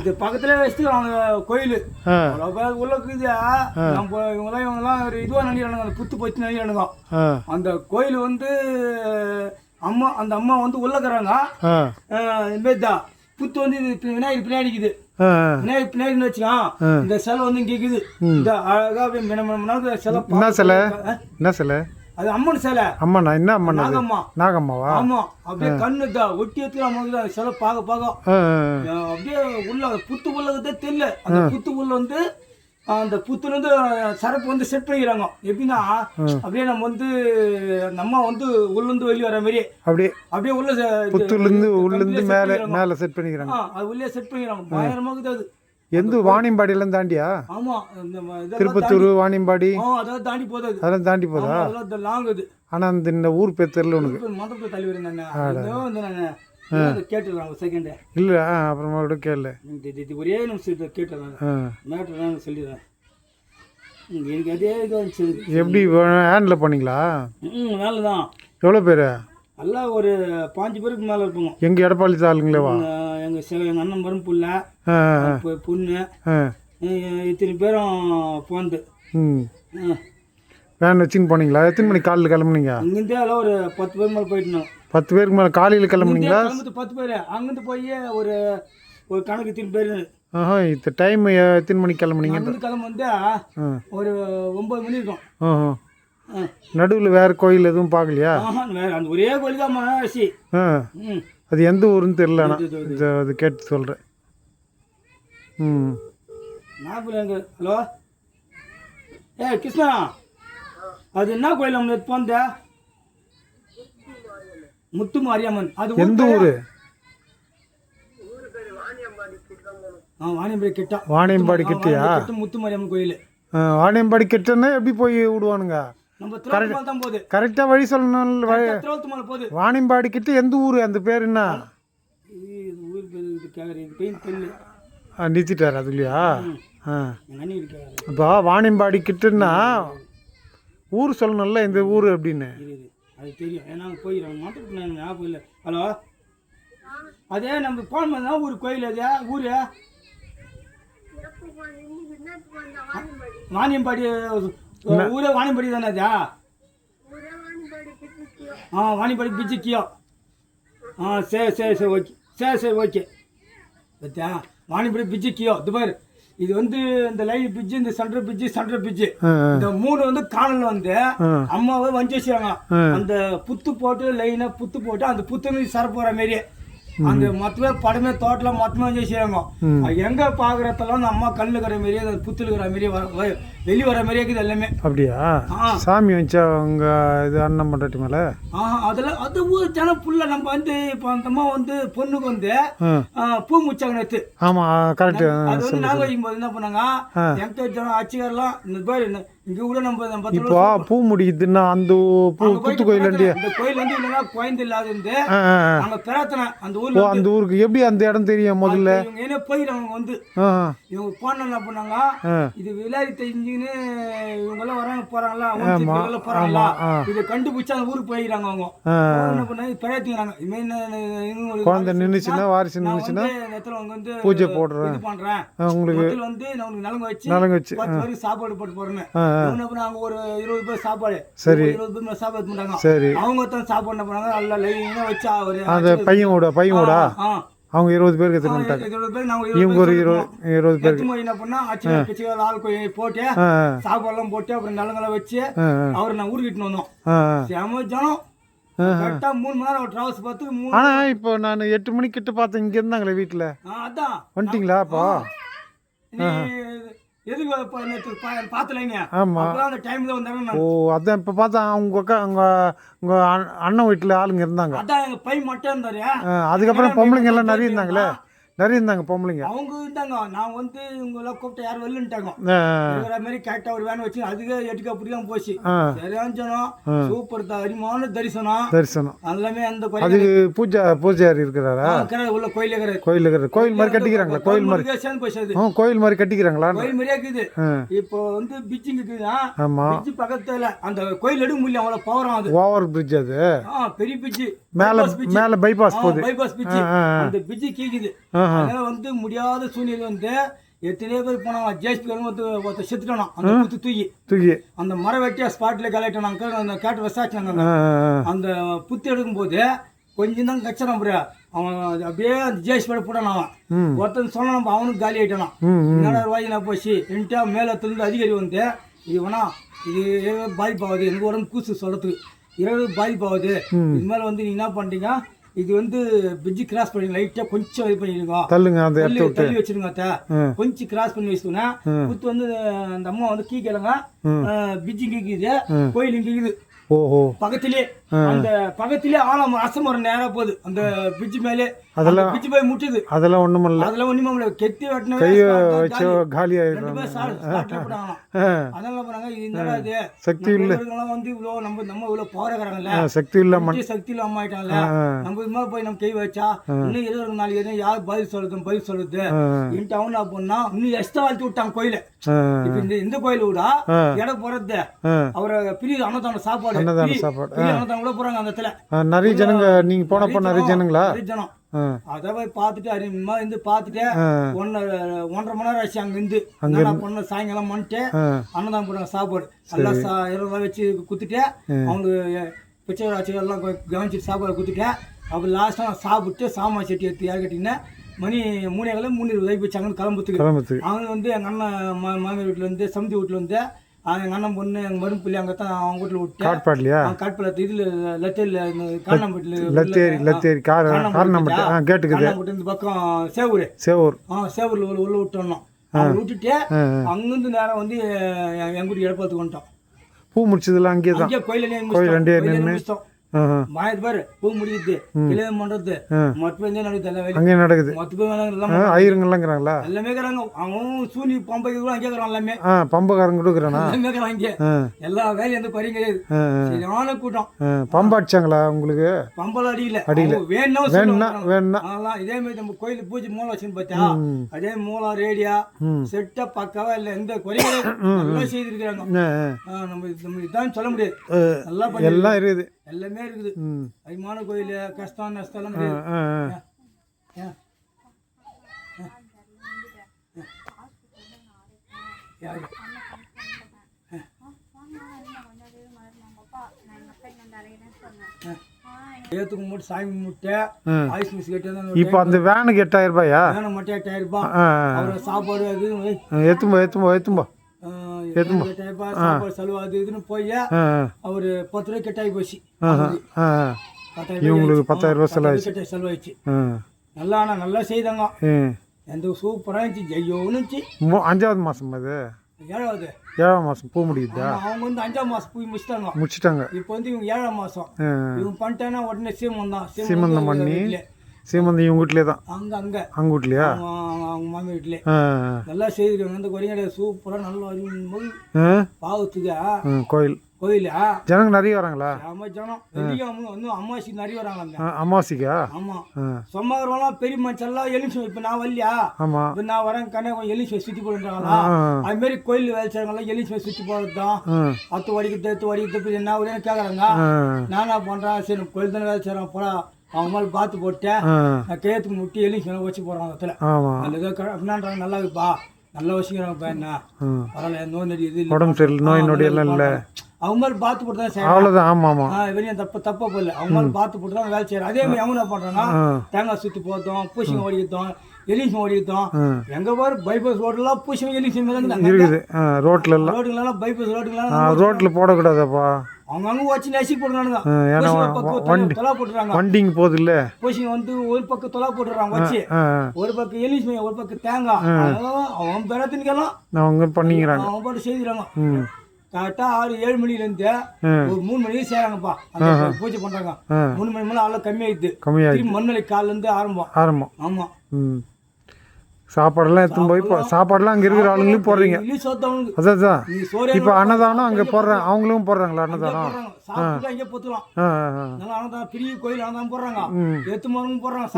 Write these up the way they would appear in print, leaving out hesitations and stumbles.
இது பக்கத்துல வச்சுட்டு அவங்க கோயில் உள்ள இருக்குது. நம்ம இவங்கெல்லாம் ஒரு இதுவா நினைக்கிறானுங்க, அந்த புத்து போச்சு நினைக்கிறானுங்க. அந்த கோயில் வந்து அம்மா, அந்த அம்மா வந்து உள்ளக்கிறாங்க. இதுமாரிதான் புத்து வந்து இது விநாயகர் பின்னாடி இருக்குது. விநாயகர் பின்னாடின்னு வச்சுக்கான். இந்த சிலை வந்து இங்க இருக்குது. இந்த அழகா அப்படியே சிலை. என்ன சிலை அது? அம்மன் சிலை. அம்மனா? என்ன அம்மன்? நாகம்மா. நாகம்மாவா? ஆமா. அப்படியே கண்ணு ஒட்டி எடுத்து சிலை பார்க்க அப்படியே உள்ள புத்து உள்ளதே தெரியல. அந்த புத்து உள்ள வந்து அந்த புத்துல இருந்து சரப்பு வந்து செட் பண்ணிக்கிறாங்க. எப்படின்னா அப்படியே நம்ம வந்து நம்ம வந்து உள்ள இருந்து வெளியே வர மாதிரி அப்படியே உள்ள புத்துல இருந்து மேல செட் பண்ணிக்கிறாங்க. அது உள்ளே செட் பண்ணிக்கிறாங்க. பயங்கரமா இருக்குது அது. எந்த வாணியம்பாடியெல்லாம் தாண்டியா? ஆமா, திருப்பத்தூர் வாணியம்பாடி அதாவது தாண்டி போகுது. அதெல்லாம் தாண்டி போதா? அதெல்லாம் லாங் அது. ஆனா இந்த ஊர் பேர் தெரியல உனக்கு? மதத்தை தலைவர் கேட்டுடலாம் ஒரு செகண்ட். இல்ல அப்புறமா கூட கேள்ல. ஒரே நிமிஷம் கேட்டுடலாம். மேட்டர் நான் சொல்லிடுறேன். எனக்கு அதே இது எப்படி ஹேண்டில் பண்ணீங்களா? வேலை தான். எவ்வளோ பேர்? எல்லாம் ஒரு 5 பேருக்கு மேலே இருப்போங்க. எங்கள் எடப்பாடி தாளுங்களேவா? எங்கள் அண்ணன் மரம் புள்ள பொண்ணு இத்தனை பேரும் போந்து. வேன் வச்சுன்னு போனீங்களா? எத்தனை மணிக்கு காலையில் கிளம்புனீங்க? அங்கேருந்தே எல்லாம் ஒரு 10 பேர் மேலே போயிட்டோம். 10 பேருக்கு மேலே காலையில் கிளம்புனீங்களா? 10 பேர் அங்கேருந்து போய் ஒரு கணக்கு இத்தனை பேர். இந்த டைம் எத்தனை மணிக்கு கிளம்புனீங்க? கிளம்பு வந்து ஒரு 9 மணி இருக்கும். நடுவில் வேற கோயில் எதுவும் பார்க்கலையா? அந்த ஒரே கோயில் தான் மகாசி. அது எந்த ஊருன்னு தெரியல. அது கேட்டு சொல்கிறேன். ஹலோ கிருஷ்ணா, அது என்ன கோயில் நம்ம போந்த? முத்து மாரியம்மன். அது எந்த ஊரு? வாணியம்பாடி கிட்ட. வாணியம்பாடி கிட்டயா? முத்து மாரியம்மன் கோயில். வாணியம்பாடி கிட்டன்னா எப்படி போய் விடுவானுங்க? கரெக்டா வழி சொல்லணும். வாணியம்பாடி கிட்ட எந்த ஊரு? அந்த பேர் என்ன? நிறுத்திட்டார் அது இல்லையா? இப்போ வாணியம்பாடி கிட்டன்னா ஊர் சொல்லணும்ல, இந்த ஊர் அப்படின்னு. அது தெரியும், ஏன்னா போயிடுறாங்க மாத்திரம் ஞாபகம் இல்லை. ஹலோ, அதே நம்ம போன ஒரு கோயில். அது ஊரு வாணியம்பாடி. ஊரே வாணியம்பாடி தானே அது? வாணியம்பாடி பிஜிக்கியோ. சரி ஓகே. பத்தியா, வாணியம்பாடி பிஜிக்கியோ. துபார் இது வந்து இந்த லைன் பிஜ்ஜு, இந்த சென்ட்ரல் பிஜ்ஜு, இந்த 3 வந்து காணல வந்து அம்மாவை வஞ்சி வச்சுறாங்க. அந்த புத்து போட்டு லைனா புத்து போட்டு அந்த புத்து சரப்பு வர மாரி அந்த மொத்தமே படமே தோட்டல மொத்தமே வஞ்சி வச்சுறாங்க. எங்க பாக்குறதெல்லாம் அந்த அம்மா கண்ணு இருக்கிற மாரி, அந்த புத்துல இருக்கிற மாரி வெளியே வர மாதிரியே இருக்குது எல்லாமே. அப்படியா? சாமி வச்சா உங்க இது அண்ணன் பண்றாட்டி மேல? அதெல்லாம் அது ஊர் ஜனம் புள்ள. நம்ம வந்து இப்போ அந்த அம்மா வந்து பொண்ணுக்கு வந்து பூ முச்சாங்க நேற்று. ஆமா கரெக்ட். அது வந்து நாங்க வைக்கும்போது என்ன பண்ணாங்க, எங்க ஜனம் ஆட்சிக்காரெல்லாம் இந்த பேர் இங்க கூட நம்ம இப்போ பூ முடிக்குதுன்னா அந்த புத்து கோயில் இந்த கோயில் வந்து இல்லைன்னா குழந்தை இல்லாத இருந்து அங்க பிரார்த்தனை அந்த ஊர்ல. அந்த ஊருக்கு எப்படி அந்த இடம் தெரியும் முதல்ல? இவங்க என்ன போயிடுறாங்க வந்து இவங்க போன என்ன பண்ணாங்க, இது விளையாடி தெரிஞ்சுன்னு இவங்க எல்லாம் வராங்க போறாங்களா போறாங்களா, இதை கண்டுபிடிச்சு அந்த ஊருக்கு போயிடுறாங்க. அவங்க என்ன பண்ணாங்க, பிரார்த்திக்கிறாங்க. குழந்தை நின்னுச்சுன்னா வாரிசு நின்னுச்சுன்னா பூஜை போடுறேன் இது பண்றேன் உங்களுக்கு வந்து நான் நலங்கு வச்சு 10 பேருக்கு சாப்பாடு போட்டு போறேன். ஒரு 20 பேர் சாப்பாடு. சரி, 20 பேர் சாப்பாடு பண்ணாங்க. சரி, அவங்க தான் சாப்பாடு என்ன பண்ணாங்க, நல்லா லைனா வச்சு அந்த பையனோட அவங்க 20 பேருக்கு எடுத்துட்டாங்க. இவங்க ஒரு 20 பேருக்கு என்ன பண்ணா, ஆள் போட்டு சாப்பாடுலாம் போட்டு அப்புறம் நலங்கெல்லாம் வச்சு அவரை நான் ஊருக்கிட்டு வந்தோம். செம ஜனம். கரெக்டா 3 மணி நேரம் டிராவல்ஸ் பார்த்து. ஆனா இப்போ நான் 8 மணிக்கு கிட்ட பார்த்தேன், இங்க இருந்தாங்களே வீட்டுல. அதான் வந்துட்டீங்களா? அப்போ எதுக்கு பாத்துலங்க? அந்த டைம் தான் வந்தாங்க. ஓ, அதான் இப்ப பார்த்தா உங்க அண்ணன் வீட்டுல ஆளுங்க இருந்தாங்க. அதான் எங்க பை மட்டும் இருந்தாரு. அதுக்கப்புறம் பொம்பளைங்க எல்லாம் நிறைய இருந்தாங்களே. நிறைய இருந்தாங்க பொம்பளைங்க. அவங்க இருந்தாங்க. நான் வந்து இவங்க கூப்பிட்டு யாரும் வெளின்ட்டாங்க. மாதிரி கரெக்டா ஒரு வேன் வச்சு அதுக்கு 8 அப்படிதான் போச்சு. சரியான சூப்பர் அருமையான தரிசனம் எல்லாமே. அந்த அதுக்கு பூஜாரி இருக்கிறாரா? உள்ள கோயில் கோயில் மாதிரி கட்டிக்கிறாங்களா? கோயில் மாதிரி சேர்ந்து போச்சு. கோயில் மாதிரி கட்டிக்கிறாங்களா? கோயில் மாதிரியே இருக்குது. இப்போ வந்து பிரிட்ஜிங் இருக்குதா? ஆமா, பிரிட்ஜ் பக்கத்துல அந்த கோயில் எடுக்க முடியல, அவ்வளவு பவரம். அது ஓவர் பிரிட்ஜ். அது பெரிய பிரிட்ஜ். மேல பைபாஸ் போகுது. Bypass bridge. அந்த பிரிட்ஜ் கீக்குது. அதனால வந்து முடியாத சூழ்நிலை வந்து எத்தனையோ பேர் போனாங்க. ஜேஸ்பி ஒருத்தர் செத்துட்டானா அந்த குத்து தூக்கி அந்த மரம் வெட்டியா ஸ்பாட்ல கலெக்டானாங்க. அந்த கேட்டு விசாரிச்சாங்க. அந்த புத்து எடுக்கும்போது கொஞ்சம் தான் கச்சனம் அவன் அப்படியே அந்த ஜேஸ்பியோட போட்டான். அவன் ஒருத்தன் சொன்னான் அவனுக்கு காலி ஆயிட்டானா. என்னடா வாயினா போச்சு என்கிட்ட மேலத்துலேருந்து அதிகாரி வந்து இது வேணா இது பாதிப்பாகுது எனக்கு உடம்பு கூசு சொல்றதுக்கு இரவு பாதிப்பாகுது. இது மேலே வந்து நீங்க என்ன பண்றீங்க இது வந்து பிரிட்ஜ் கிராஸ் பண்ணி லைட்டா கொஞ்சம் இது பண்ணிருங்க தள்ளி வச்சிருங்க கொஞ்சம் கிராஸ் பண்ணி வச்சுக்கோங்க. குத்து வந்து அந்த அம்மா வந்து கீ கேளுங்க பிரிட்ஜு கீக்குது கோயில் கீக்குது பக்கத்திலே அந்த பக்கத்திலே ஆழம் அசமரம் நேரா போகுது அந்த பிரிட்ஜ் மேலே. அதெல்லாம் பிரிட்ஜ் போய் முட்டுது. அதெல்லாம் ஒண்ணுமில்ல கெத்தி வெட்டின காலி ஆயிடும். அதனால போறாங்க என்னடா இது சக்தி இல்ல வந்து இவ்வளவு நம்ம இவ்வளவு போராடுறாங்கல்ல சக்தி இல்ல அம்மா ஆயிட்டாங்கல்ல நம்ம இது மாதிரி போய் நம்ம கை வச்சா இன்னும் 20 நாளைக்கு யார் பதில் சொல்லுது இன்ட்டு அவனா போனா இன்னும் எக்ஸ்ட்ரா வாழ்த்து விட்டாங்க கோயில. இப்ப இந்த கோயில விடா இடம் போறது அவரை பிரிவு அன்னதான சாப்பாடு கூட போறாங்க அந்த இடத்துல. நிறைய ஜனங்க நீங்க போனப்ப நிறைய ஜனங்களா ஜனம் அத போய் பார்த்துட்டு அருமையா இருந்து பார்த்துட்டு 1.5 மணி நேரம் ஆச்சு அங்க இருந்து பொண்ணு சாயங்காலம் பண்ணிட்டு அன்னதானம் போடுறாங்க சாப்பாடு எல்லாம் 20 ரூபாய் வச்சு குத்துட்டு அவங்களுக்கு பிச்சை ஆச்சு எல்லாம் கவனிச்சுட்டு சாப்பாடு குத்துட்டு அப்புறம் லாஸ்டா சாப்பிட்டு சாமான் செட்டி எடுத்து யார்கிட்டீங்கன்னா மணி 3:20 போச்சு அங்கே கிளம்புறதுக்கு. அவங்க வந்து எங்கள் அண்ணன் மாமியார் வீட்டில் வந்து சமந்தி வீட்டில் வந்து எங்கள் அண்ணன் பொண்ணு எங்கள் மரும்புள்ளி அங்கே தான் அவங்க வீட்டில் விட்டு காட்பாடில் இதில் லத்தேரியில் காரணம்பட்டியில் காரணம்பட்டு இந்த பக்கம் சேவூரில் உள்ள விட்டோம். அவங்க விட்டுட்டு அங்கேருந்து நேரம் வந்து எங்கள் வீட்டுக்கு இடப்பாத்துக்கு வந்துட்டோம். பூ முடிச்சதுலாம் அங்கேயே தான் கோயில் முடிச்சிட்டோம். மாயத்து பாரு பூ முடியுது கல்யாணம் பண்றது மொத்தம் நடக்குது ஐயருங்களாங்கிறாங்களா எல்லாமே இருக்கிறாங்க. அவன் சூனி பம்பைக்கு கூட அங்கே இருக்கிறான் எல்லாமே பம்பக்காரங்க கொடுக்குறானா அங்கே எல்லா வேலையும் எந்த குறையும் கிடையாது. சரியான கூட்டம். பம்பு அடிச்சாங்களா உங்களுக்கு? பம்பெல்லாம் அடியில வேணும்னா இதே மாதிரி நம்ம கோயிலுக்கு பூஜை மூலம் வச்சுன்னு பார்த்தா அதே மூலம் ரேடியா செட்டா பக்காவா இல்ல எந்த குறையும் நல்லா செய்திருக்கிறாங்க. நம்ம இதான் சொல்ல முடியாது. எல்லாம் இருக்குது எல்லாமே இருக்குது. அதிகமான கோயில் கஷ்டம் நஷ்டம் எல்லாம் ஏத்துக்கு மூட்டை சாமி மூட்டை ஆயுஷ் மிஸ் கேட்டு இப்போ அந்த வேனுக்கு 8000 ரூபாயா? வேணும் மட்டும் 8000 ரூபாய். அப்புறம் சாப்பாடு அது எத்தும்போ செலவு அது இதுன்னு போய் அவரு 10 ரூபாய் கெட்டாகி போச்சு. இவங்களுக்கு 10,000 ரூபாய் செலவாயிடுச்சு. நல்லா ஆனா நல்லா செய்தாங்க. எந்த சூப்பரா இருந்துச்சு. ஜெய்யோன்னு இருந்துச்சு. 5வது மாசம் அது 7வது மாசம் பூ முடியுதா? அவங்க வந்து 5ஆம் மாசம் பூ முடிச்சிட்டாங்க. இப்போ வந்து இவங்க 7ஆம் மாசம் இவங்க பண்ணிட்டாங்கன்னா உடனே சீமந்தம் பண்ணி சீமந்தம் இவங்க வீட்லயே தான் அங்க வீட்லயா அவங்க மாமி வீட்லயே நல்லா செய்திருக்காங்க. அந்த குறைங்க சூப்பரா நல்லா பாவத்துக்கு கோயிலா ஜனங்க நிறைய வராங்களா? ஜனம் அம்மாசி நிறைய வராங்க. அம்மாசிக்கா? ஆமா சொந்தக்காரலாம் பெரிய மனுஷெல்லாம் எலிச்சு. இப்ப நான் வரலையா இப்ப நான் வரேன் கண்ணே எலிச்சு சுத்தி போடுறாங்களா அது மாதிரி கோயில் வேலை செய்யறவங்க எலிச்சு சுத்தி போடுறதுதான் அத்து வடிக்கிறது என்ன ஒரே கேக்குறாங்க. நானா பண்றேன் சரி கோயில் தானே வேலை செய்யறேன் போடா அவங்க மேலே பார்த்து போட்டேன் கேத்துக்கு முட்டி எலிச்சு வச்சு போடுறாங்க இடத்துல. அப்படின்னான்றாங்க நல்லா இருக்குப்பா நல்லா வச்சுக்கிறாங்கப்பா என்ன பரவாயில்ல நோய் நொடி இது உடம்பு சரியில்லை நோய் நொடி எல்லாம் இல்லை அவங்க மேலே பார்த்து போட்டு தான் அவ்வளோதான். ஆமாம் ஆமாம் வெறியும் தப்பா போடல அவங்க மேலே பார்த்து போட்டு தான் வேலை செய்யறோம். அதே மாதிரி அவங்க என்ன பண்றாங்கன்னா தேங்காய் சுற்றி போட்டோம் பூசிங்க ஓடிக்கிட்டோம் எலிச்சு ஓடிக்கிட்டோம். எங்க பாரு பைபாஸ் ரோட்லாம் பூசிங்க எலிச்சு இருக்குது ரோடுலாம் பைபாஸ் ரோட்டில் போடக்கூடாதப்பா. அவங்க அங்கே வச்சு நசி போடுறாங்க. தொலா போட்டுறாங்க வண்டிங்க போகுது இல்ல பூசிங்க வந்து ஒரு பக்கம் தொலா போட்டுறாங்க வச்சு ஒரு பக்கம் எலிச்சு ஒரு பக்கம் தேங்காய் அவன் பெறத்தின்கெல்லாம் அவங்க பண்ணிக்கிறாங்க. அவங்க பாட்டு செய்கிறாங்க. கரெக்டா 6-7 மணிலேருந்து ஒரு 3 மணிக்கு செய்யறாங்கப்பா பூஜை பண்றாங்க. 3 மணி மேலே ஆளு கம்மியாயிடுது. மண்மலை காலில இருந்து ஆரம்பம். ஆமா சாப்பாடெல்லாம் எடுத்துன்னு போய் சாப்பாடுலாம் அங்கே இருக்கிற ஆளுங்களும் போடுறீங்க. அதான் இப்போ அன்னதானம் அங்கே போடுறாங்க அவங்களும் போடுறாங்களா அன்னதானம்?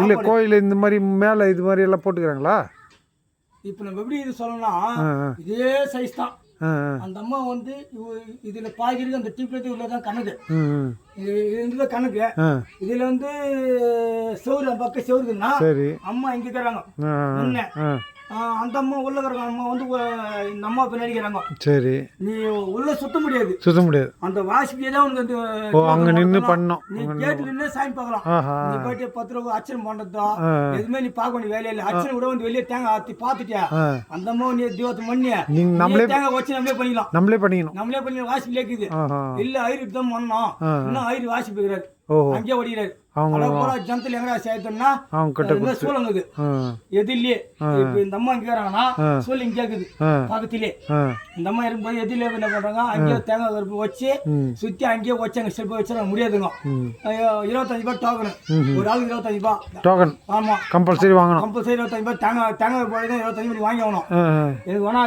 இல்லை கோயில் இந்த மாதிரி மேலே இது மாதிரி எல்லாம் போட்டுக்கிறாங்களா? இப்போ நம்ம எப்படி இது சொல்லணும்னா இதே சைஸ் தான் ஆ அந்த அம்மா வந்து இதுல பாய்கிறது அந்த டியூப்ல உள்ளதான் கணக்கு. ம் இதுல கணக்கு. ஆ இதுல வந்து செவுரு பக்கம் செவுருதுன்னா சரி அம்மா இங்க இருக்கிறாங்க. ஆ முன்ன ஆ அந்த அம்மா உள்ள இருக்கிறாங்க. அம்மா வந்து இந்த அம்மா பின்னாடி இருக்கிறாங்க. சரி நீ உள்ள சுத்த முடியாது. சுத்த முடியாது. அந்த வாசிப்பியே தான் உனக்கு ஓ அங்கே நின்று பண்ணோம். நீ கேட்டு நின்று சாமி பார்க்கலாம். ஆஹா நீ போயிட்டு 10 ரூபா அர்ச்சனை பண்றதோ ஆ எதுவுமே நீ பார்க்க வேண்டிய வேலையில அர்ச்சனை கூட வந்து வெளியே தேங்காய் ஆத்தி பார்த்துட்டியா ஆ அந்த அம்மா நீ தீபத்தை பண்ணி நீங்கள் நம்மளே தேங்காய் வச்சு நம்மளே பண்ணிக்கலாம். நம்மளே பண்ணிக்கணும். நம்மளே பண்ணி வாசிப்பு இருக்குது. ஆஹா இல்ல ஐயருக்கு தான் பண்ணோம். இன்னும் ஐயர் வாசிப்பு இருக்கிறாரு. ஓஹோ அங்கேயே ஓடிக்கிறாரு. அவங்க போல ஜனத்துல எங்கடா சேர்த்தோம்னா அவங்க கிட்ட சூழங்குது ஆ எது இல்லையே. இப்ப இந்த அம்மா இங்க இருக்கிறாங்கன்னா சூழல் இங்க இருக்குது ஆ பக்கத்திலே. ஆ இந்த அம்மா இருக்கும்போது எதிரில என்ன பண்றாங்க அங்கேயே தேங்காய் கருப்பு வச்சு ம் சுத்தி அங்கேயே வச்சாங்க. சில பேர் வச்சா முடியாதுங்க. ம் 25 ரூபாய் டோக்கனு. ஒரு ஆளுக்கு 25 ரூபாய். டோக்கன் ஆமா கம்பல்சரி வாங்கணும். கம்பல்சரி 25 ரூபாய். தேங்காய் போய் தான் 25 ரூபாய் வாங்கி ஆகணும். ஆ ஆ. எனக்கு வேணா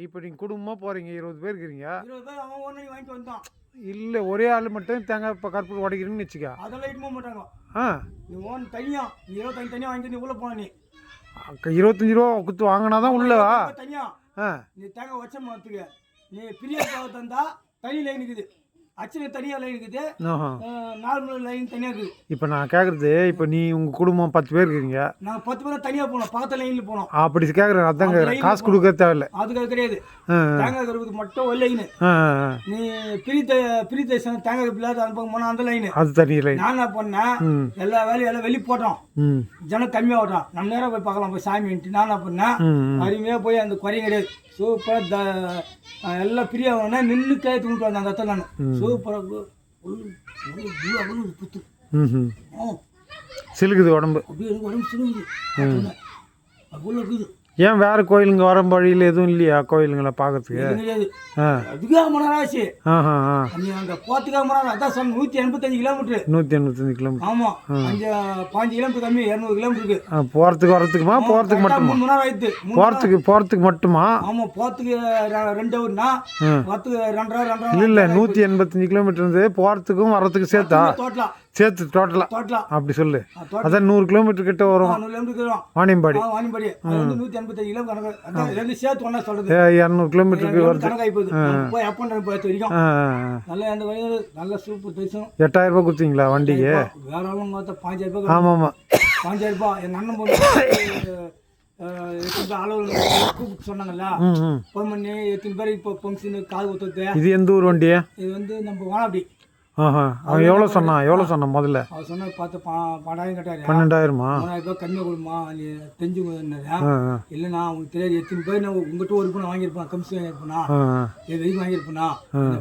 இப்போ நீங்கள் குடும்பமாக போகிறீங்க, 20 பேர் இருக்கிறீங்க. 20 ரூபாய் அவன் ஒன்று வாங்கிட்டு வந்தான். இல்லை ஒரே ஆள் மட்டும் தேங்காய் இப்போ கருப்பு உடைக்கிறேன்னு வச்சுக்கா. அதெல்லாம் இட்டு போக மாட்டாங்க. ஆ நீ ஓன் தனியா நீ 25 தனியா வாங்கிட்டு நீ உள்ள போன. நீ 25 ரூபா கொடுத்து வாங்கினா தான் உள்ளவா? தனியா ஆ நீ தேங்காய் வச்ச மாத்துக்க. நீ பிரியா தந்தா தனி லைன் இருக்குது. அச்சனை தனியா லைன் இருக்குது. ஆஹா நார்மல் லைன் தனியா இருக்குது. இப்போ நான் கேட்குறது, இப்போ நீ உங்கள் குடும்பம் 10 பேர் இருக்கீங்க. நாங்கள் 10 பேர் தனியா போனோம். பக்கத்து லைன்ல போனோம். அப்படி கேட்குறேன், அதான் கேட்குறேன். காசு கொடுக்க தேவையில்லை. அதுக்கு கிடையாது. ஆ தேங்காய் கருப்புக்கு மட்டும் ஒரு லைனு. ஆ ஆ. நீ பிரித்த தேங்காய் கருப்பில் அந்த பக்கம் போனா அந்த லைனு. அது தனி லைன். நான் என்ன பண்ணேன், ம் எல்லா வேலையும் எல்லாம் வெளியே போட்டோம். ம் ஜனம் கம்மியாக ஓட்டோம். நம்ம நேரம் போய் பார்க்கலாம் போய் சாமின்ட்டு. நான் என்ன பண்ணேன், ம் அருமையாக போய் அந்த குறையும் கிடையாது. சூப்பராக எல்லாம் பிரியா வேணா நின்று கை தூக்கிட்டு வந்தேன் அந்த இடத்துல. நான் சூப்பராக புத்து ம் சிலுக்குது உடம்பு. அப்படியே எனக்கு உடம்பு சிலுங்குது. அவ்வளோ இருக்குது. ஏன் வேறு கோயிலுங்க வர வழியில் எதுவும் இல்லையா கோயிலுங்களை பார்க்கறதுக்கு? எதுவும் கிடையாது. ஆ அதுக்காக மணி நேரம் ஆச்சு. ஆஹா ஆ நீ அங்கே போகிறதுக்காக மணி நேரம். அதான் சொன்ன 185 கிலோமீட்டரு. 185 கிலோமீட்டர். ஆமாம் 15 கிலோமீட்டர் கம்மி 200 கிலோமீட்டருக்கு. போகிறதுக்கு வரத்துக்குமா? போகிறதுக்கு மட்டுமா? 3 மணி நேரம் ஆயிடுது. போகிறதுக்கு மட்டுமா? ஆமாம் போகிறதுக்கு 2 ஹவர்னா வரத்துக்கு 2.5 இல்லை 185 கிலோமீட்டர் இருந்து போகிறதுக்கும் வரத்துக்கு சேர்த்தா? டோட்டலா சேர்த்து டோட்டலா அப்படி சொல்லு. அதான் 100 கிலோமீட்டர் கிட்ட வரும். 100 கிலோமீட்டர் வாணியம்பாடி. வாணியம்பாடி அது வந்து 185 கிலோ கணக்கு. அதான் ரெண்டு சேர்த்து ஒன்றா சொல்றது. 200 கிலோமீட்டருக்கு வருது. கணக்காகி போகுது. போய் அப் அண்ட் டவுன் போய் வரைக்கும் நல்ல அந்த வழியில் நல்ல சூப்பர் தரிசனம். 8000 ரூபாய் கொடுத்தீங்களா வண்டிக்கு? வேற ஆளுங்க பார்த்தா 5000 ரூபாய். ஆமாம் 5000 ரூபாய். எங்கள் அண்ணன் பொண்ணு அளவு கூப்பிட்டு சொன்னாங்கல்ல, ஃபோன் பண்ணி எத்தனை பேர் இப்போ ஃபங்க்ஷனு காது ஊற்றுறது. இது எந்த ஊர் வண்டி? இது வந்து நம்ம வானாப்படி. ஆஹா அவன் எவ்வளோ சொன்னான் முதல்ல? அவர் சொன்ன பார்த்து 12,000 கேட்டாரு. 12,000மா? 3000 ரூபாய் கம்மியாக கொடுமா நீ தெரிஞ்சு இல்லைண்ணா உங்களுக்கு தெரியாது எத்தனை பேர் நான் உங்ககிட்ட ஒரு பண்ண வாங்கியிருப்பேன். கம்சி வாங்கியிருப்பேனா இது வரைக்கும் வாங்கியிருப்பேனா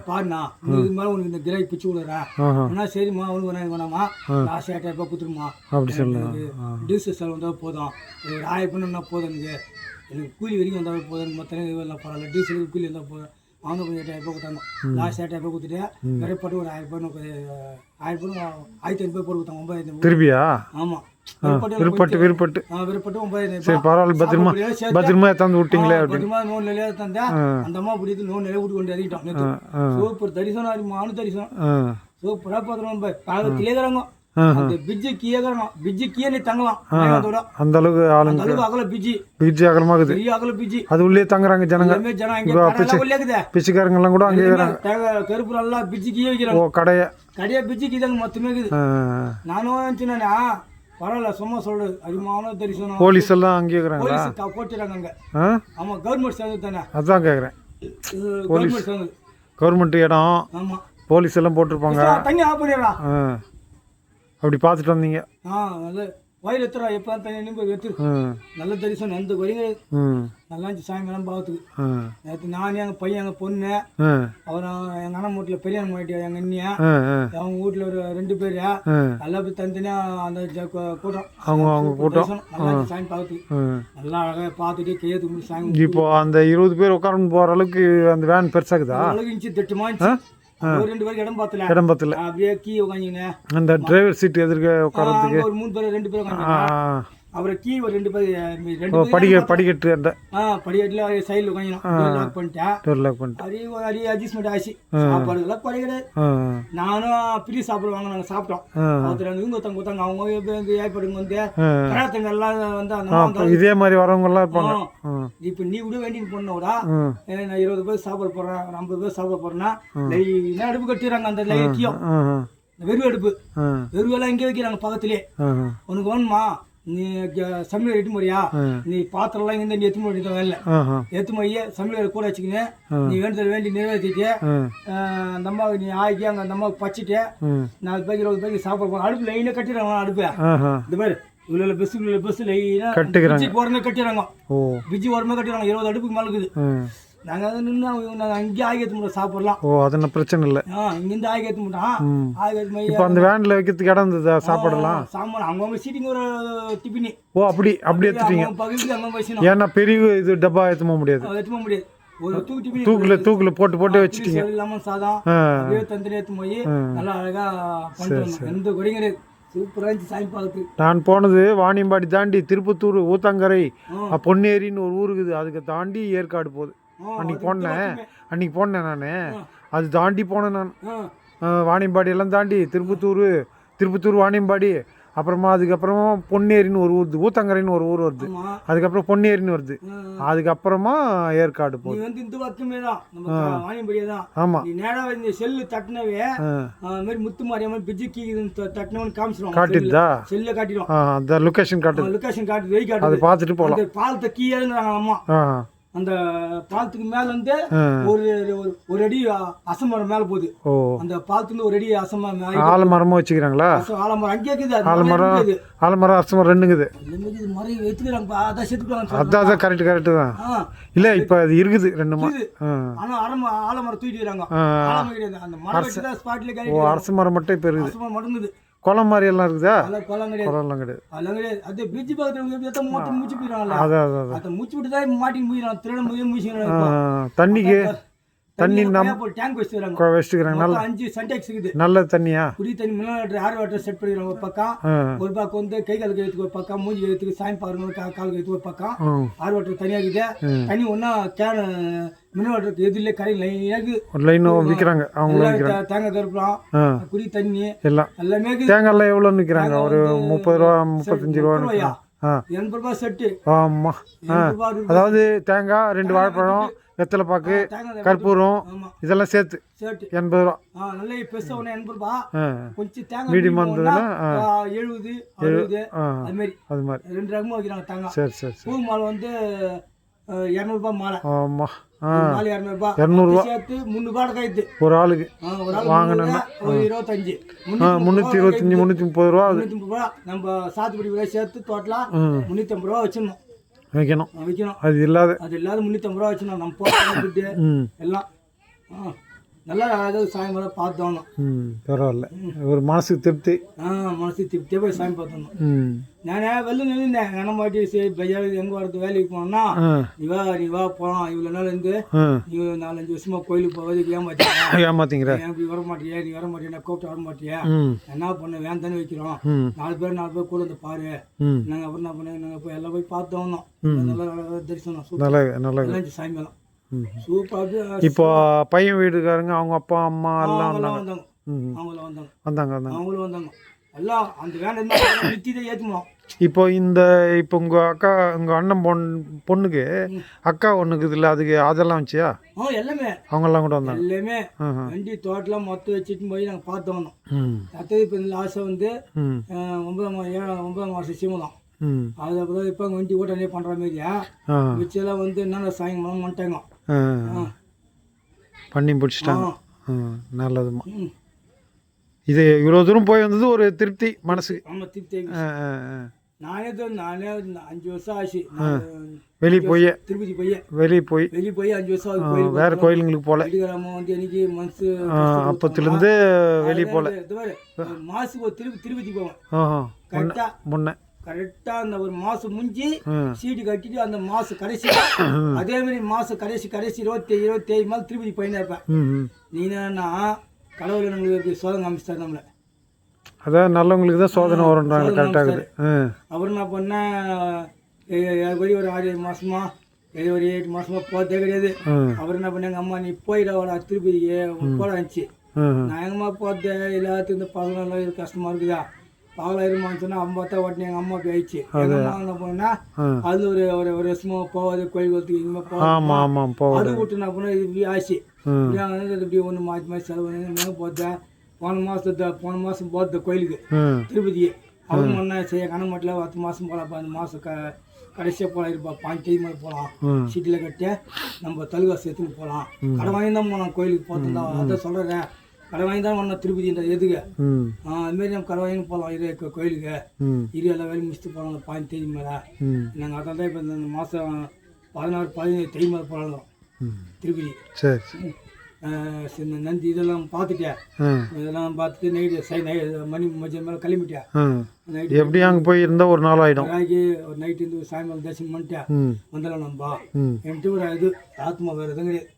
பாருண்ணா இது மாதிரி உனக்கு இந்த கிராக்கி பிச்சு விடுறேன். ஆனால் சரிம்மா உனக்கு வேணாமா லாஸ்ட் 8000 ரூபாய் கொடுத்துருமா அப்படி சொல்லு. டீசல் செலவு வந்தால் போதும். ஒரு 1000 பண்ணா போதும். எனக்கு கூலி வரைக்கும் வந்தால் போதும். மற்ற இதெல்லாம் பரவாயில்ல. டீசலுக்கு கூலி வந்தால் போதும். அவங்க கொஞ்சம் 8000 ரூபாய் கொடுத்தாங்க. லாஸ்ட் 8000 ரூபாய் கொடுத்துட்டு விரைப்பட்டு ஒரு 1000 ரூபாய் 1500 ரூபாய் போட்டு கொடுத்தாங்க. 9000 திருப்பியா? ஆமாம் விருப்பட்டு விருப்பட்டு 9000. சரி பரவாயில்ல, பத்திரமா தந்து விட்டீங்களே. பத்திரமா 100 நிலையா தந்தேன். அந்த அம்மா பிடித்து 100 நிலையை விட்டு கொண்டு இறங்கிட்டோம். சூப்பர் தரிசனம். அருமையான தரிசனம். சூப்பராக பார்த்துருவோம். பாகத்திலே தராங்க. அந்த பிஜ்ஜி கீழே பிஜ்ஜி கீழே நீ தங்கலாம். அந்த அளவுக்கு ஆளுங்க அகல பிஜ்ஜி அகலமாகுது. பெரிய அகல பிஜ்ஜி. அது உள்ளே தங்குறாங்க ஜனங்க. பிச்சைக்காரங்க எல்லாம் கூட அங்கே கருப்பு நல்லா பிஜ்ஜி கீழே வைக்கிறாங்க. ஓ கடையா பிஜ்ஜி கீ தாங்க மொத்தமே இருக்குது. நானும் சின்ன பரவாயில்ல சும்மா சொல்றது. அதிகமான தரிசனம். போலீஸ் எல்லாம் அங்கே இருக்கிறாங்களா? போட்டுறாங்க அங்க. ஆமா கவர்மெண்ட் சேர்ந்து தானே. அதான் கேட்குறேன். கவர்மெண்ட் சேர்ந்து கவர்மெண்ட் இடம். ஆமா போலீஸ் எல்லாம் போட்டிருப்பாங்க. தண்ணி ஆஃப் பண்ணிடுறா. அப்படி பார்த்துட்டு வந்தீங்க? நல்ல வயல் எத்துறா. எப்போ தண்ணி போய் எத்துரு. நல்ல தரிசனம். எந்த குறைங்க நல்லா இருந்துச்சு. சாயங்காலம் பார்த்துக்கு நேற்று நானே எங்கள் பையன் எங்கள் பொண்ணு அப்புறம் எங்கள் அண்ணன் வீட்டில் பெரிய மாட்டியா எங்கள் அண்ணியா அவங்க வீட்டில் ஒரு 2 பேர் நல்லா போய் தனித்தனியாக அந்த கூட்டம் அவங்க கூட்டம் நல்லா இருந்துச்சு. சாமி பார்த்துக்கு நல்லா அழகாக பார்த்துட்டு கையெழுத்து முடிச்சு சாமி. இப்போ அந்த 20 பேர் உட்காந்து போகிற அளவுக்கு அந்த வேன் பெருசாகுதா? அளவுக்கு இருந்துச்சு. திட்டமா இருந்துச்சு. ஒரு 2 பேருக்கு இடம் பத்தல. அப்படியே கீ உட்காந்துங்க. அந்த டிரைவர் சீட் எதிர்க்க உட்காரத்துக்கு ஒரு 3 பேர் 2 பேர் உட்காந்து அப்புறம் கீ ஒரு 2 பேர் படிக்கட்டு அந்த படிக்கட்டில் சைடில் உட்காந்துடும் லாக் பண்ணிட்டேன். டோர் லாக் பண்ணிட்டு அப்படியே அட்ஜஸ்ட்மெண்ட் ஆச்சு. சாப்பாடுலாம் குறை கிடையாது. நானும் பிரி சாப்பாடு வாங்க நாங்கள் சாப்பிட்டோம். ஒருத்தர் இவங்க ஒருத்தவங்க அவங்க ஏற்பாடுங்க வந்து கடாத்தங்க எல்லாம் வந்து அந்த இதே மாதிரி வரவங்க எல்லாம் இருப்பாங்க. இப்போ நீ கூட வேண்டின்னு போனோடா நான் 20 பேர் சாப்பாடு போடுறேன், ஒரு 50 பேர் சாப்பாடு போடுறேன்னா லைனா அடுப்பு கட்டிடுறாங்க. அந்த லைட்டியும் வெறும் அடுப்பு வெறுவெல்லாம் இங்கே வைக்கிறாங்க பக்கத்துலேயே. உனக்கு வேணுமா நீ சமையல் எட்டு முறையா நீ பாத்திரம்லாம் இங்கே நீ எத்து முடியும் வேலை எத்து மொழிய சமையல் கூட வச்சுக்கினேன். நீ வேண்டி நிறைவேற்றிட்டு அந்த அம்மாவுக்கு நீ ஆக்கி அங்கே அந்த அம்மாவுக்கு பச்சிட்டு 4 பேருக்கு 20 பேருக்கு சாப்பாடு போகிறோம். அடுப்பு லைனாக கட்டிடுறாங்க. அடுப்பு இந்த மாதிரி இவ்வளோ பஸ் லைனாக பிஜிக்கு உடனே கட்டிடுறாங்க. பிஜி உடனே கட்டிடுறாங்க. 20 அடுப்புக்கு மேலே இருக்குது. நாங்கள் வந்து நின்று நாங்கள் அங்கேயே ஆகி ஏற்ற முடியும் சாப்பிடலாம். அதெல்லாம் பிரச்சனை இல்லை. இங்கேருந்து ஆகி ஏற்ற மாட்டோம். ஆகி இப்போ அந்த வேனில் வைக்கிறதுக்கு இடம் இருந்ததா சாப்பாடெல்லாம்? சாமான் அவங்க சீட்டிங் ஒரு டிஃபினி. அப்படி எடுத்துட்டீங்க. பகுதிக்கு அங்கே வச்சு ஏன்னா பெரிய இது டப்பா ஏற்ற முடியாது. ஏற்ற முடியாது. ஒரு தூக்குல போட்டு வச்சுட்டீங்க. லெமன் சாதம் அப்படியே தந்திரி ஏற்று போய் நல்லா அழகா பண்ணுறோம். எந்த குறையும் கிடையாது. சூப்பராக இருந்துச்சு சாமி பார்த்து. நான் போனது வாணியம்பாடி தாண்டி திருப்பத்தூர் ஊத்தங்கரை பொன்னேரின்னு ஒரு ஊர் இருக்குது. அதுக்கு தாண்டி ஏற்காடு போகுது. அன்னைக்கு போனேன் நான். அது தாண்டி போனேன் நான். வாணியம்பாடி எல்லாம் தாண்டி திருப்பத்தூர் வாணியம்பாடி, அப்புறமா அதுக்கப்புறமா பொன்னேரின்னு ஒரு ஊர், ஊத்தங்கரைன்னு ஒரு ஊர் வருது. அதுக்கப்புறம் பொன்னேரின்னு வருது. அதுக்கப்புறமா ஏற்காடு போகுது. இந்த பக்கமே தான் வாணியம்பாடியே தான். ஆமா, நேராக இந்த செல்லு தட்டினவே மாதிரி முத்து மாரியாம பிஜிக்கு தட்டினவன்னு காமிச்சிடும். காட்டிடுதா? செல்ல காட்டிடும். அந்த லொகேஷன் காட்டுது. வெய் காட்டுது. அதை பார்த்துட்டு போகலாம். பாலத்தை கீழேங்கிறாங்க அம்மா. அந்த பாலத்துக்கு மேல வந்து ஒரு அடி அசமரம் மேல போகுது. அந்த பாலத்துக்கு ஒரு அடி அசமரம் ஆலமரமும் வச்சுக்கிறாங்களா? ஆலமரம் அங்கே இருக்குது. ஆலமரம் அரசமரம் ரெண்டுங்குது. மரம் வச்சுக்கிறாங்க. அதான் செத்துக்கிறாங்க. அதான் கரெக்ட் தான். இல்ல இப்ப அது இருக்குது 2 ஆனா ஆலமரம் தூக்கிடுறாங்க. அந்த மரம் ஸ்பாட்ல அரச மரம் மட்டும் இப்ப இருக்குது. அரசமரம் மட்டும் இருக்குது. குளம் மாதிரி எல்லாம் இருக்குதா? குளம் கிடையாது. அது பிரிட்ஜ் பக்கத்துல மூச்சு போயிடுறாங்கல்ல. அதை மூச்சு விட்டு தான் மாட்டின்னு போயிடறாங்க. திருட மூச்சு தண்ணிக்கு தண்ணி டேங்க் வச்சுக்கிறாங்க. நல்ல 5 சென்டெக்ஸ் இருக்குது. நல்ல தண்ணியா? குடி தண்ணி மினரல் வாட்டர் செட் பண்ணிடுறாங்க. ஒரு பக்கம் வந்து கை கால் கழுத்துக்கு ஒரு பக்கம், மூஞ்சி கழுத்துக்கு, சாயம் பாருங்க கால் கழுத்துக்கு ஒரு பக்கம் ஆர் வாட்டர் தனியாக இருக்குது. தண்ணி ஒன்றா கேன் மினரல் வாட்டருக்கு எதிரிலே கரையில் லைன் விற்கிறாங்க. அவங்க தேங்காய் கருப்பலாம் குடி தண்ணி எல்லாமே தேங்காய்லாம் எவ்வளோன்னு விற்கிறாங்க? ஒரு 30 ரூபா 35 ரூபா. 80 ரூபா செட்டு. ஆமா, அதாவது தேங்காய் 2 வாழைப்பழம் வெத்தலை பாக்கு கற்பூரம் இதெல்லாம் சேர்த்து 80 ரூபா. நல்ல பெருசா 80 ரூபா. கொஞ்சம் தேங்காய் மீடியம் இருந்ததுன்னா 70 60 அது மாதிரி 2 ரகமும் வைக்கிறாங்க தேங்காய். சரி. பூ மாலை வந்து 200 ரூபாய் மாலை. ஆமா, மாலை 200 ரூபாய். 200 ரூபாய் சேர்த்து 300 ரூபாய் கைத்து ஒரு ஆளுக்கு வாங்கினா 25 325 330 ரூபா. நம்ம சாத்துக்குடி விலை சேர்த்து டோட்டலா 350 ரூபா வச்சிடணும். வைக்கணும். அது இல்லாத 350 ரூபா வச்சுனா நம்ம போட்டு எல்லாம் நல்லா அழகாக சாயங்காலம் பார்த்தோம். பரவாயில்ல, ஒரு மனசுக்கு திருப்தி. மனசுக்கு திருப்தியாக போய் சாமி பார்த்தோம். நானே வெளில நின்றுந்தேன். என்ன மாட்டி சரி பையாவது எங்கே வரது வேலைக்கு போனோம்னா நீ வா போகலாம். இவ்வளோ நாள் இருந்து நீ 4-5 வருஷமா கோயிலுக்கு போவதுக்கு ஏமாத்தீங்க. அப்படி வர மாட்டியா, நீ வர மாட்டியா, நான் கூப்பிட்டு வர மாட்டியா, என்ன பண்ண வேன் தானே வைக்கிறோம். 4 பேர் கூட வந்து பாரு. நாங்கள் அப்புறம் என்ன பண்ண நாங்கள் போய் எல்லாம் போய் பார்த்தோம். நல்லா தரிசனம் நல்லா சாயங்காலம் சூப்பர். இப்போ பையன் வீட்டுக்காரங்க அவங்க அப்பா அம்மா எல்லாம் வந்தாங்க. அவங்களும் வந்தாங்க. எல்லாம் அந்த வேலை நிறுத்திதான் ஏற்றுவோம். இப்போ உங்கள் அண்ணன் பொண்ணுக்கு அக்கா ஒன்றுக்கு இல்லை, அதுக்கு அதெல்லாம் வச்சியா? எல்லாமே அவங்கெல்லாம் கூட வந்தாங்க. எல்லாமே வண்டி தோட்டெல்லாம் மொத்தம் வச்சுட்டு போய் நாங்கள் பார்த்து வந்தோம். அடுத்தது இப்போ இந்த லாஸ்ட்டாக வந்து 9 மாதம் சிமலாம். அதுக்கப்புறம் இப்போ வண்டி ஓட்டலே பண்ணுற மாதிரியா மிச்செல்லாம் வந்து என்னென்ன சாயங்காலம் பண்ணிட்டாங்க. பண்ணி பிடிச்சிட்டாங்க. நல்லதுமா. இது இவ்வளோ தூரம் போய் வந்தது ஒரு திருப்தி மனசுக்கு. ஆமாம், திருப்தி. நானே 5 வருஷம் ஆச்சு வெளியே போய் திருப்பதி வெளியே போய் 5 வருஷம் ஆகுது. வேற கோயிலுங்களுக்கு போல வந்து எனக்கு மனசு அப்பத்துலேருந்து வெளியே போல. மாசுக்கு ஒரு திருப்பதி போவேன். கரெக்டாக அந்த ஒரு மாதம் முடிஞ்சு சீட்டு கட்டிட்டு அந்த மாதம் கடைசி அதே மாதிரி மாதம் கடைசி 27 மாதம் திருப்பதி போயின்னு இருப்பேன். நீ என்னன்னா கடவுள் நம்மளுக்கு சோதனை காமிச்சிட்டார் நம்மளை. அதான் நல்லவங்களுக்கு தான் சோதனை வரும்ன்றாங்க. கரெக்டாகுது. அப்புறம் என்ன பண்ணேன், வரையும் ஒரு 6 மாதமா ஒரு 8 மாதமா போகிறதே கிடையாது. அப்புறம் என்ன பண்ணேன், எங்கள் அம்மா நீ போயிடாவடா திருப்பதிக்கு போட இருந்துச்சு. நான் எங்கம்மா போகிறேன், எல்லாத்துக்கும் இந்த பகலாம் இது கஷ்டமாக இருக்குதா, பகலாயிருமான்னு சொன்னால் அம்மா தான் உடனே எங்கள் அம்மாவுக்கு ஆயிடுச்சு. எங்கள் அம்மா என்ன பண்ணா அது ஒரு வருஷமா போகாது கோயில் குளத்துக்கு எங்கேயுமே போகாது. அது விட்டு என்ன பண்ண இது இப்படி ஆச்சு. இப்படி ஒன்று மாற்றி மாற்றி செலவு போகிறேன். போன மாதம் போகிறது கோயிலுக்கு திருப்பதிக்கு. அவங்க ஒன்றா செய்ய கணமட்டில் 10 மாதம் போகலாம். 5 மாதம் கடைசியாக போகலாம் இருப்பா. 5 தேதி மாதிரி போகலாம். சீட்டில் கட்டி நம்ம தலுகாசு எடுத்துன்னு போகலாம். கடை வாங்கி தான் போனோம் கோயிலுக்கு போகிறதா. அதான் சொல்கிறேன், கடை வாங்கி தான் ஒன்றா திருப்பதின்ற எதுக்கு அதுமாரி நம்ம கடை வாங்கி போகலாம் கோயிலுக்கு. எல்லாம் வேலையும் முடிச்சுட்டு போகலாம் 5 தேதி மேலே. நாங்கள் அதான் தான் இப்போ இந்த மாதம் 16 17 தேதி மேலே போகலாம் திருப்பதி. சரி. நந்தி இதெல்லாம் பார்த்துட்டேன். இதெல்லாம் பார்த்துட்டு நைட்டு மணி மதியம் மேலே கிளம்பிட்டேன். நைட்டு எப்படி அங்கே போய் இருந்தால் ஒரு நாள் ஆகிடும். ஒரு நைட்டு இருந்து சாயங்காலம் தரிசனம் பண்ணிட்டேன். வந்துடலாம் நம்ம என்கிட்ட ஒரு இது ஆத்மா வேறு எதுவும் கிடையாது.